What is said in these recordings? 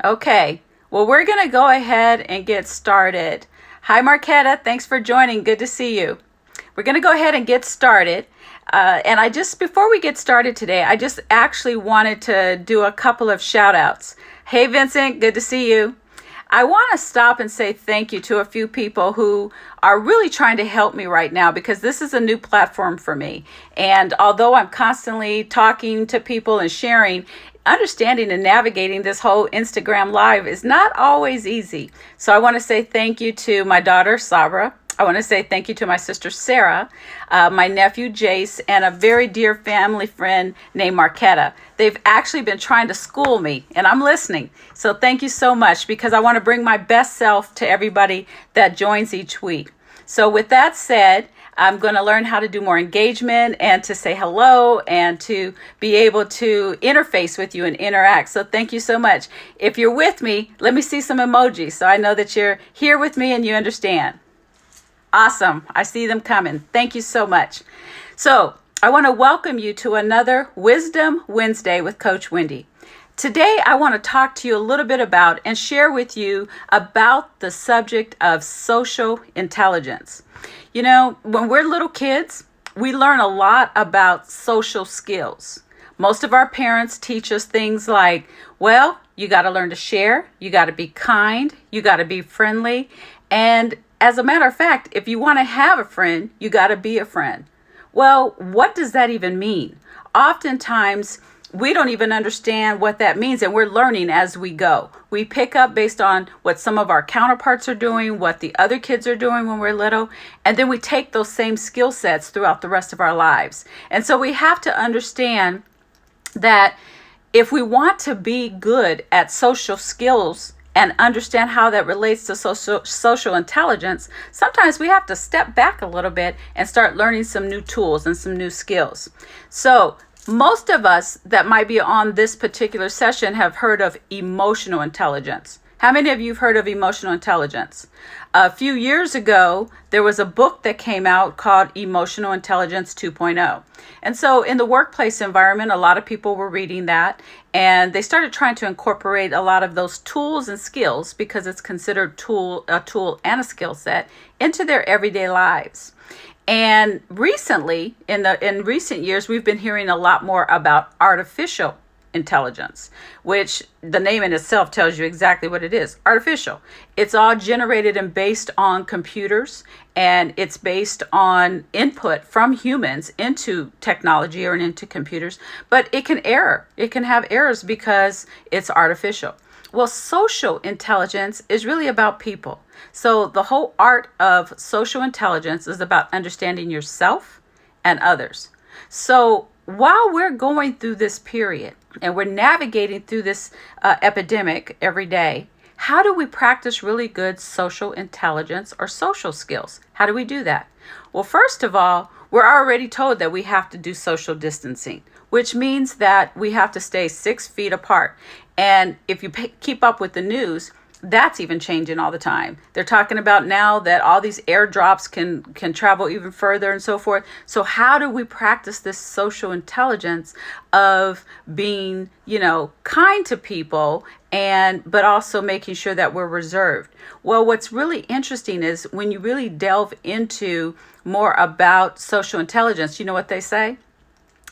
Okay, well, we're going to go ahead and get started. Hi, Marquetta. Thanks for joining. Good to see you. We're going to go ahead and get started. Before we get started today, I just actually wanted to do a couple of shout outs. Hey, Vincent, good to see you. I want to stop and say thank you to a few people who are really trying to help me right now because this is a new platform for me. And although I'm constantly talking to people and sharing, understanding and navigating this whole Instagram live is not always easy. So I want to say thank you to my daughter, Sabra. I want to say thank you to my sister, Sarah, my nephew, Jace, and a very dear family friend named Marquetta. They've actually been trying to school me, and I'm listening. So thank you so much because I want to bring my best self to everybody that joins each week. So with that said, I'm going to learn how to do more engagement and to say hello and to be able to interface with you and interact. So thank you so much. If you're with me, let me see some emojis so I know that you're here with me and you understand. Awesome. I see them coming. Thank you so much. So I want to welcome you to another Wisdom Wednesday with Coach Wendy. Today, I want to talk to you a little bit about and share with you about the subject of social intelligence. You know, when we're little kids, we learn a lot about social skills. Most of our parents teach us things like, well, you got to learn to share, you got to be kind, you got to be friendly, and as a matter of fact, if you want to have a friend, you got to be a friend. Well, what does that even mean? Oftentimes, we don't even understand what that means, and we're learning as we go. We pick up based on what some of our counterparts are doing, what the other kids are doing when we're little, and then we take those same skill sets throughout the rest of our lives. And so we have to understand that if we want to be good at social skills and understand how that relates to social intelligence, sometimes we have to step back a little bit and start learning some new tools and some new skills. So most of us that might be on this particular session have heard of emotional intelligence. How many of you have heard of emotional intelligence? A few years ago, there was a book that came out called Emotional Intelligence 2.0. And so in the workplace environment, a lot of people were reading that, and they started trying to incorporate a lot of those tools and skills, because it's considered a tool and a skill set, into their everyday lives. And recently, in recent years, we've been hearing a lot more about artificial intelligence, which the name in itself tells you exactly what it is. Artificial. It's all generated and based on computers, and it's based on input from humans into technology or into computers, but it can error. It can have errors because it's artificial. Well, social intelligence is really about people. So the whole art of social intelligence is about understanding yourself and others. So while we're going through this period and we're navigating through this epidemic every day, how do we practice really good social intelligence or social skills? How do we do that? Well, first of all, we're already told that we have to do social distancing, which means that we have to stay 6 feet apart. And if you keep up with the news, that's even changing all the time. They're talking about now that all these airdrops can travel even further and so forth. So how do we practice this social intelligence of being, kind to people but also making sure that we're reserved? Well, what's really interesting is when you really delve into more about social intelligence, you know what they say?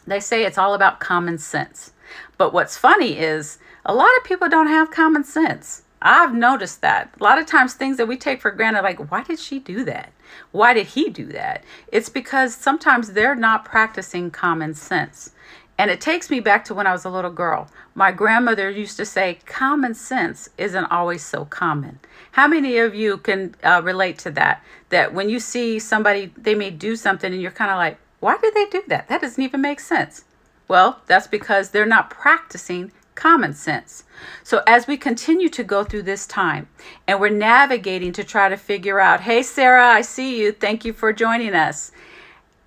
They say it's all about common sense. But what's funny is a lot of people don't have common sense. I've noticed that. A lot of times things that we take for granted, like, why did she do that? Why did he do that? It's because sometimes they're not practicing common sense. And it takes me back to when I was a little girl. My grandmother used to say, common sense isn't always so common. How many of you can relate to that? That when you see somebody, they may do something and you're kind of like, why did they do that? That doesn't even make sense. Well, that's because they're not practicing common sense. So as we continue to go through this time and we're navigating to try to figure out, hey, Sarah, I see you. Thank you for joining us.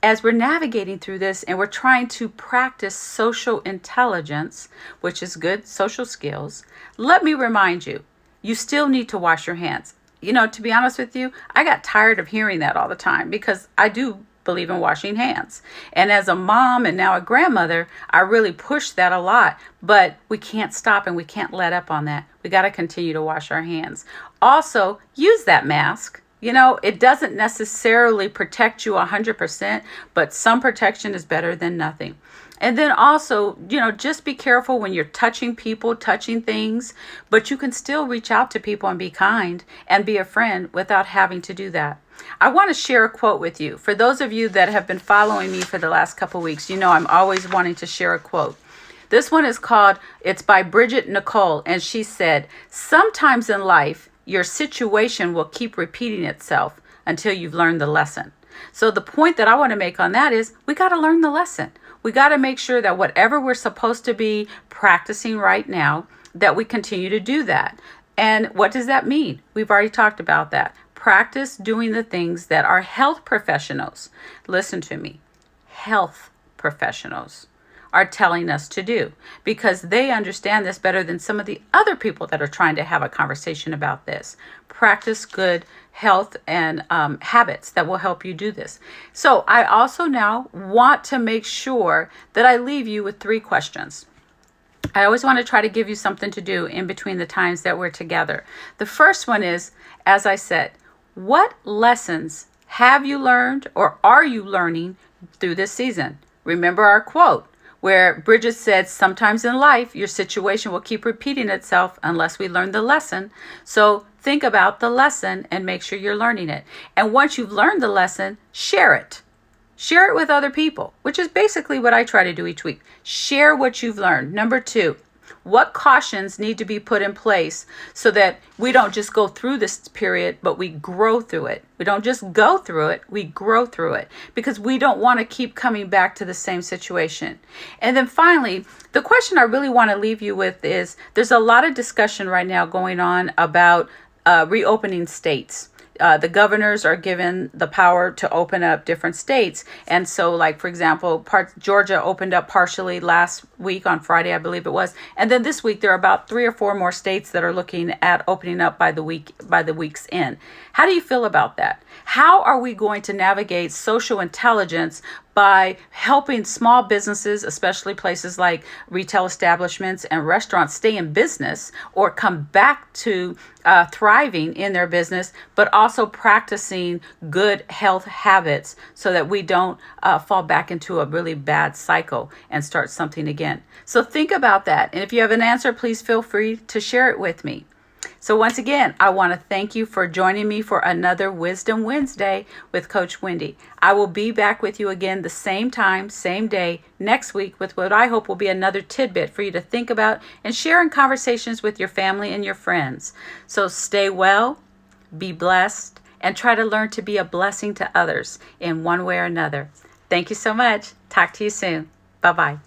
As we're navigating through this and we're trying to practice social intelligence, which is good social skills, let me remind you, you still need to wash your hands. To be honest with you, I got tired of hearing that all the time because I do believe in washing hands. And as a mom and now a grandmother, I really push that a lot, but we can't stop and we can't let up on that. We got to continue to wash our hands. Also, use that mask. You know, it doesn't necessarily protect you 100%, but some protection is better than nothing. And then also, you know, just be careful when you're touching people, touching things, but you can still reach out to people and be kind and be a friend without having to do that. I want to share a quote with you. For those of you that have been following me for the last couple weeks, you know I'm always wanting to share a quote. This one is it's by Bridget Nicole, and she said, "Sometimes in life, your situation will keep repeating itself until you've learned the lesson." So the point that I want to make on that is we got to learn the lesson. We got to make sure that whatever we're supposed to be practicing right now, that we continue to do that. And what does that mean? We've already talked about that. Practice doing the things that our health professionals, listen to me, health professionals are telling us to do, because they understand this better than some of the other people that are trying to have a conversation about this. Practice good health and habits that will help you do this. So I also now want to make sure that I leave you with 3 questions. I always want to try to give you something to do in between the times that we're together. The first one is, as I said, what lessons have you learned or are you learning through this season? Remember our quote where Bridget said, sometimes in life, your situation will keep repeating itself unless we learn the lesson. So think about the lesson and make sure you're learning it. And once you've learned the lesson, share it. Share it with other people, which is basically what I try to do each week. Share what you've learned. Number 2, what cautions need to be put in place so that we don't just go through this period, but we grow through it. We don't just go through it, we grow through it, because we don't want to keep coming back to the same situation. And then finally, the question I really want to leave you with is, there's a lot of discussion right now going on about reopening states. The governors are given the power to open up different states. And so, like, for example, Georgia opened up partially last week on Friday, I believe it was. And then this week, there are about 3 or 4 more states that are looking at opening up by the week's end. How do you feel about that? How are we going to navigate social intelligence by helping small businesses, especially places like retail establishments and restaurants, stay in business or come back to thriving in their business, but also practicing good health habits so that we don't fall back into a really bad cycle and start something again? So think about that. And if you have an answer, please feel free to share it with me. So once again, I want to thank you for joining me for another Wisdom Wednesday with Coach Wendy. I will be back with you again the same time, same day, next week with what I hope will be another tidbit for you to think about and share in conversations with your family and your friends. So stay well, be blessed, and try to learn to be a blessing to others in one way or another. Thank you so much. Talk to you soon. Bye-bye.